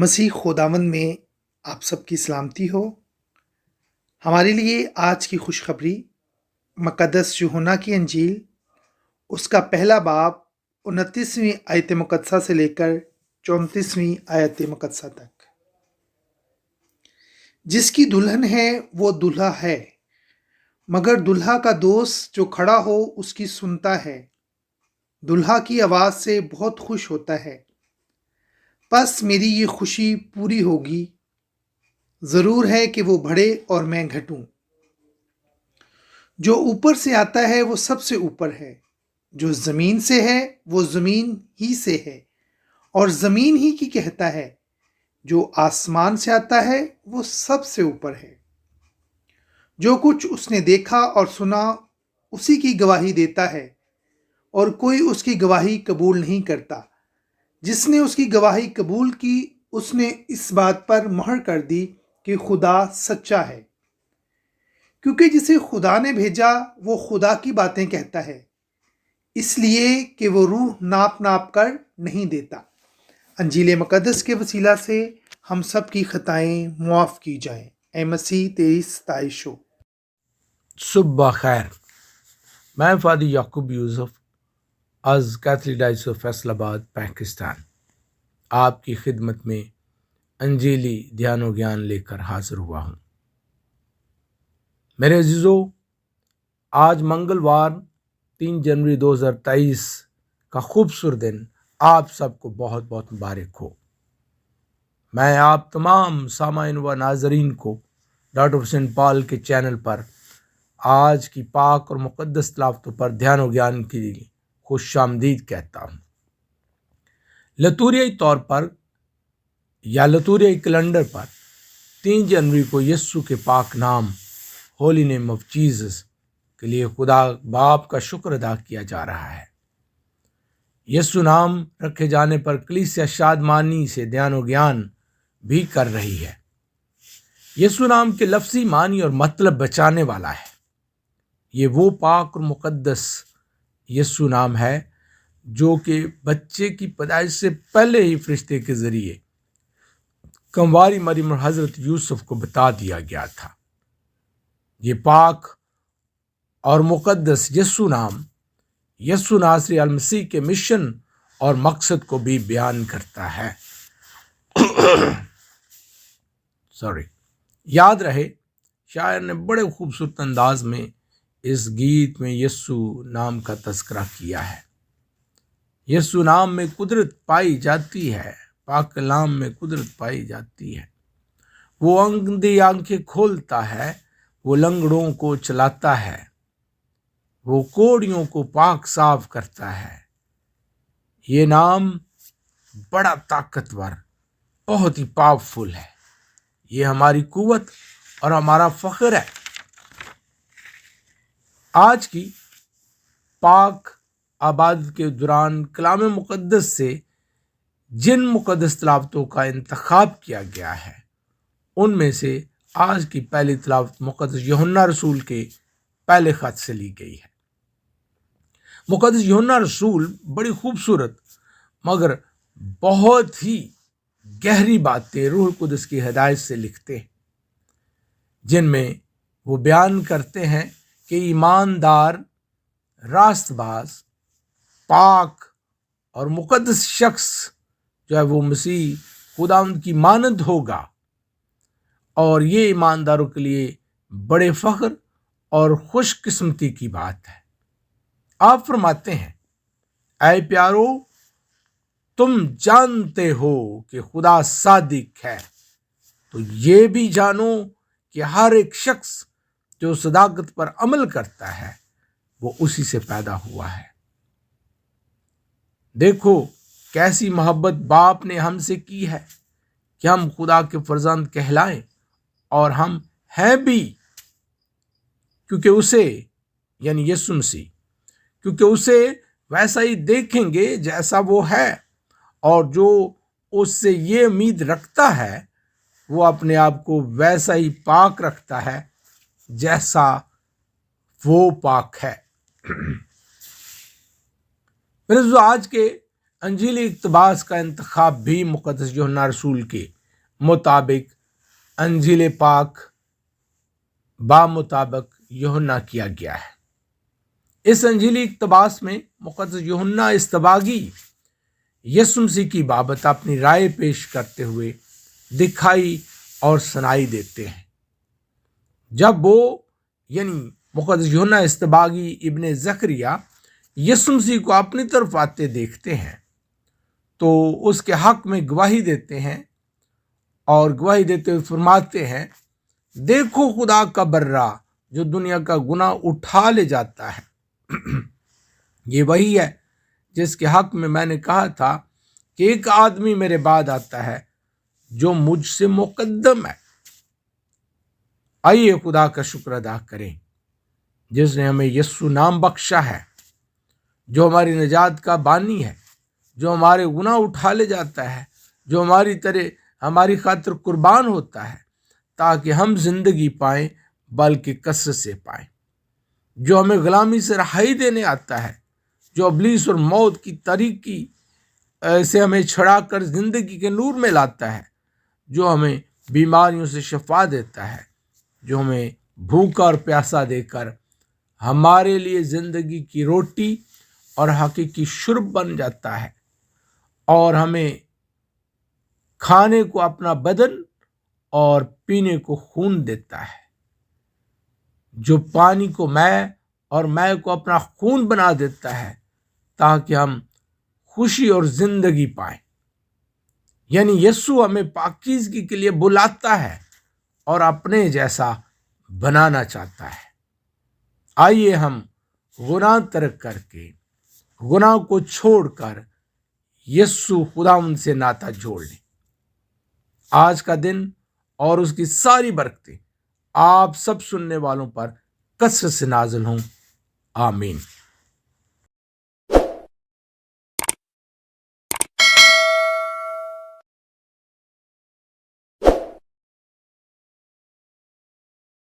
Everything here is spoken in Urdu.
مسیح خداوند میں آپ سب کی سلامتی ہو۔ ہمارے لیے آج کی خوشخبری مقدس یوحنا کی انجیل، اس کا پہلا باب 29ویں آیت مقدسہ سے لے کر 34ویں آیت مقدسہ تک۔ جس کی دلہن ہے وہ دلہا ہے، مگر دلہا کا دوست جو کھڑا ہو اس کی سنتا ہے، دلہا کی آواز سے بہت خوش ہوتا ہے۔ پس میری یہ خوشی پوری ہوگی، ضرور ہے کہ وہ بڑھے اور میں گھٹوں۔ جو اوپر سے آتا ہے وہ سب سے اوپر ہے، جو زمین سے ہے وہ زمین ہی سے ہے اور زمین ہی کی کہتا ہے۔ جو آسمان سے آتا ہے وہ سب سے اوپر ہے۔ جو کچھ اس نے دیکھا اور سنا اسی کی گواہی دیتا ہے، اور کوئی اس کی گواہی قبول نہیں کرتا۔ جس نے اس کی گواہی قبول کی اس نے اس بات پر مہر کر دی کہ خدا سچا ہے، کیونکہ جسے خدا نے بھیجا وہ خدا کی باتیں کہتا ہے، اس لیے کہ وہ روح ناپ ناپ کر نہیں دیتا۔ انجیل مقدس کے وسیلہ سے ہم سب کی خطائیں معاف کی جائیں۔ اے مسیح تیری ستائش ہو۔ صبح خیر، میں father Yaqoob Yousuf is Catholic diocese of Faisalabad Pakistan آپ کی خدمت میں انجیلی دھیان و گیان لے کر حاضر ہوا ہوں۔ میرے عزیزو، آج منگلوار 3 جنوری 2023 کا خوبصورت دن آپ سب کو بہت بہت مبارک ہو۔ میں آپ تمام سامعین و ناظرین کو ڈاکٹر حسین پال کے چینل پر آج کی پاک اور مقدس تلاوتوں پر دھیان و گیان کے لیے خوش آمدید کہتا ہوں۔ لتوریائی طور پر یا لتوریائی کیلنڈر پر 3 جنوری کو یسوع کے پاک نام ہولی نیم آف جیزس کے لیے خدا باپ کا شکر ادا کیا جا رہا ہے۔ یسوع نام رکھے جانے پر کلیسیا شادمانی سے دھیان و گیان بھی کر رہی ہے۔ یسوع نام کے لفظی معنی اور مطلب بچانے والا ہے۔ یہ وہ پاک اور مقدس یسوع نام ہے جو کہ بچے کی پیدائش سے پہلے ہی فرشتے کے ذریعے کنواری مریم اور حضرت یوسف کو بتا دیا گیا تھا۔ یہ پاک اور مقدس یسوع نام یسوع ناصری المسیح کے مشن اور مقصد کو بھی بیان کرتا ہے۔ یاد رہے، شاعر نے بڑے خوبصورت انداز میں اس گیت میں یسوع نام کا تذکرہ کیا ہے۔ یسوع نام میں قدرت پائی جاتی ہے، پاک کلام میں قدرت پائی جاتی ہے۔ وہ اندھی آنکھیں کھولتا ہے، وہ لنگڑوں کو چلاتا ہے، وہ کوڑیوں کو پاک صاف کرتا ہے۔ یہ نام بڑا طاقتور، بہت ہی پاورفل ہے۔ یہ ہماری قوت اور ہمارا فخر ہے۔ آج کی پاک آباد کے دوران کلام مقدس سے جن مقدس تلاوتوں کا انتخاب کیا گیا ہے ان میں سے آج کی پہلی تلاوت مقدس یوحنا رسول کے پہلے خط سے لی گئی ہے۔ مقدس یوحنا رسول بڑی خوبصورت مگر بہت ہی گہری باتیں روح القدس کی ہدایت سے لکھتے ہیں، جن میں وہ بیان کرتے ہیں کہ ایماندار، راست باز، پاک اور مقدس شخص جو ہے وہ مسیح خداوند کی مانند ہوگا، اور یہ ایمانداروں کے لیے بڑے فخر اور خوش قسمتی کی بات ہے۔ آپ فرماتے ہیں، اے پیارو، تم جانتے ہو کہ خدا صادق ہے، تو یہ بھی جانو کہ ہر ایک شخص جو صداقت پر عمل کرتا ہے وہ اسی سے پیدا ہوا ہے۔ دیکھو کیسی محبت باپ نے ہم سے کی ہے کہ ہم خدا کے فرزند کہلائیں، اور ہم ہیں بھی، کیونکہ اسے یعنی یسوع مسیح، کیونکہ اسے ویسا ہی دیکھیں گے جیسا وہ ہے، اور جو اس سے یہ امید رکھتا ہے وہ اپنے آپ کو ویسا ہی پاک رکھتا ہے جیسا وہ پاک ہے۔ میرے دوستو، آج کے انجیلی اقتباس کا انتخاب بھی مقدس یوحنا رسول کے مطابق انجیل پاک بامطابق یوحنا کیا گیا ہے۔ اس انجیلی اقتباس میں مقدس یوحنا استباغی یسوع مسیح کی بابت اپنی رائے پیش کرتے ہوئے دکھائی اور سنائی دیتے ہیں۔ جب وہ یعنی مقدس یوحنا استباغی ابن زکریا یسوع مسیح کو اپنی طرف آتے دیکھتے ہیں تو اس کے حق میں گواہی دیتے ہیں اور گواہی دیتے ہوئے فرماتے ہیں، دیکھو خدا کا برہ جو دنیا کا گناہ اٹھا لے جاتا ہے۔ یہ وہی ہے جس کے حق میں نے کہا تھا کہ ایک آدمی میرے بعد آتا ہے جو مجھ سے مقدم ہے۔ آئیے خدا کا شکر ادا کریں جس نے ہمیں یسوع نام بخشا ہے، جو ہماری نجات کا بانی ہے، جو ہمارے گناہ اٹھا لے جاتا ہے، جو ہماری خاطر قربان ہوتا ہے تاکہ ہم زندگی پائیں بلکہ کثرت سے پائیں، جو ہمیں غلامی سے رہائی دینے آتا ہے، جو ابلیس اور موت کی تاریکی سے ہمیں چھڑا کر زندگی کے نور میں لاتا ہے، جو ہمیں بیماریوں سے شفا دیتا ہے، جو ہمیں بھوکا اور پیاسا دے کر ہمارے لیے زندگی کی روٹی اور حقیقی شرب بن جاتا ہے، اور ہمیں کھانے کو اپنا بدن اور پینے کو خون دیتا ہے، جو پانی کو مے اور مے کو اپنا خون بنا دیتا ہے تاکہ ہم خوشی اور زندگی پائیں۔ یعنی یسوع ہمیں پاکیزگی کے لیے بلاتا ہے اور اپنے جیسا بنانا چاہتا ہے۔ آئیے ہم گناہ ترک کر کے، گناہ کو چھوڑ کر یسوع خداوند سے ناطہ جوڑ لیں۔ آج کا دن اور اس کی ساری برکتیں آپ سب سننے والوں پر کثرت سے نازل ہوں۔ آمین۔